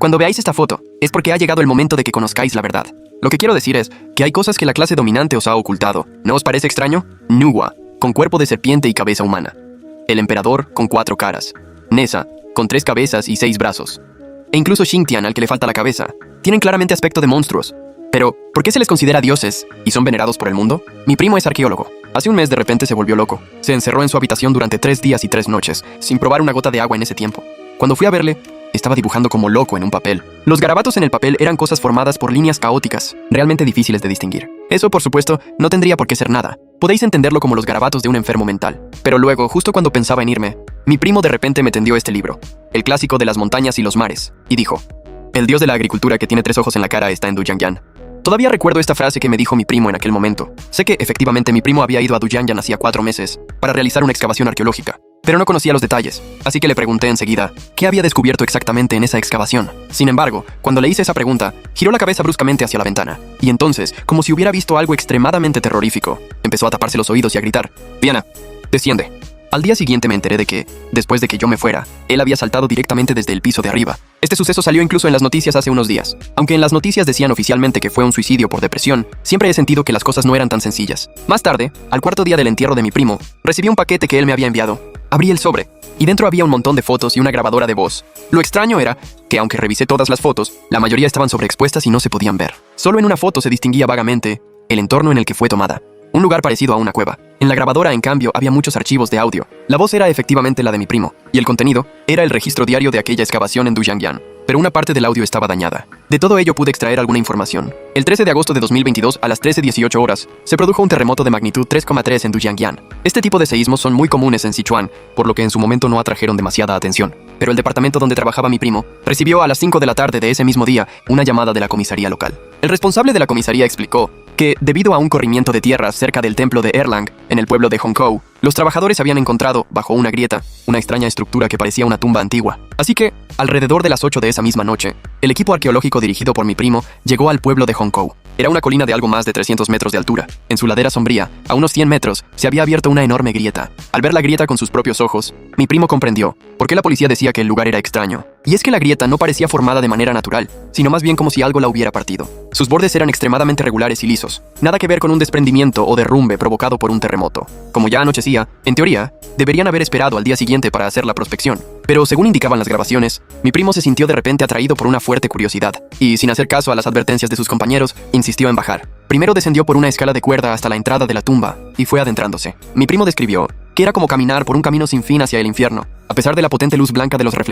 Cuando veáis esta foto, es porque ha llegado el momento de que conozcáis la verdad. Lo que quiero decir es que hay cosas que la clase dominante os ha ocultado. ¿No os parece extraño? Nuwa, con cuerpo de serpiente y cabeza humana. El emperador, con 4 caras. Nessa, con 3 cabezas y 6 brazos. E incluso Xingtian, al que le falta la cabeza. Tienen claramente aspecto de monstruos. Pero, ¿por qué se les considera dioses y son venerados por el mundo? Mi primo es arqueólogo. Hace un mes de repente se volvió loco. Se encerró en su habitación durante 3 días y 3 noches, sin probar una gota de agua en ese tiempo. Cuando fui a verle, estaba dibujando como loco en un papel. Los garabatos en el papel eran cosas formadas por líneas caóticas, realmente difíciles de distinguir. Eso, por supuesto, no tendría por qué ser nada. Podéis entenderlo como los garabatos de un enfermo mental. Pero luego, justo cuando pensaba en irme, mi primo de repente me tendió este libro, el clásico de las montañas y los mares, y dijo: el dios de la agricultura que tiene 3 ojos en la cara está en Duyangyang. Todavía recuerdo esta frase que me dijo mi primo en aquel momento. Sé que, efectivamente, mi primo había ido a Duyangyang hacía 4 meses para realizar una excavación arqueológica, pero no conocía los detalles, así que le pregunté enseguida qué había descubierto exactamente en esa excavación. Sin embargo, cuando le hice esa pregunta, giró la cabeza bruscamente hacia la ventana, y entonces, como si hubiera visto algo extremadamente terrorífico, empezó a taparse los oídos y a gritar: Diana, desciende. Al día siguiente me enteré de que, después de que yo me fuera, él había saltado directamente desde el piso de arriba. Este suceso salió incluso en las noticias hace unos días. Aunque en las noticias decían oficialmente que fue un suicidio por depresión, siempre he sentido que las cosas no eran tan sencillas. Más tarde, al 4.º día del entierro de mi primo, recibí un paquete que él me había enviado. Abrí el sobre, y dentro había un montón de fotos y una grabadora de voz. Lo extraño era que, aunque revisé todas las fotos, la mayoría estaban sobreexpuestas y no se podían ver. Solo en una foto se distinguía vagamente el entorno en el que fue tomada. Un lugar parecido a una cueva. En la grabadora, en cambio, había muchos archivos de audio. La voz era efectivamente la de mi primo, y el contenido era el registro diario de aquella excavación en Duyangyang. Pero una parte del audio estaba dañada. De todo ello pude extraer alguna información. El 13 de agosto de 2022, a las 13:18 horas, se produjo un terremoto de magnitud 3,3 en Duyangyang. Este tipo de seísmos son muy comunes en Sichuan, por lo que en su momento no atrajeron demasiada atención. Pero el departamento donde trabajaba mi primo recibió a las 5 de la tarde de ese mismo día una llamada de la comisaría local. El responsable de la comisaría explicó que, debido a un corrimiento de tierra cerca del templo de Erlang, en el pueblo de Hongkou, los trabajadores habían encontrado, bajo una grieta, una extraña estructura que parecía una tumba antigua. Así que, alrededor de las 8 de esa misma noche, el equipo arqueológico dirigido por mi primo llegó al pueblo de Hongkou. Era una colina de algo más de 300 metros de altura. En su ladera sombría, a unos 100 metros, se había abierto una enorme grieta. Al ver la grieta con sus propios ojos, mi primo comprendió por qué la policía decía que el lugar era extraño. Y es que la grieta no parecía formada de manera natural, sino más bien como si algo la hubiera partido. Sus bordes eran extremadamente regulares y lisos. Nada que ver con un desprendimiento o derrumbe provocado por un terremoto. Como ya anochecía, en teoría, deberían haber esperado al día siguiente para hacer la prospección. Pero según indicaban las grabaciones, mi primo se sintió de repente atraído por una fuerte curiosidad, y sin hacer caso a las advertencias de sus compañeros, insistió en bajar. Primero descendió por una escala de cuerda hasta la entrada de la tumba, y fue adentrándose. Mi primo describió que era como caminar por un camino sin fin hacia el infierno, a pesar de la potente luz blanca de los reflectores.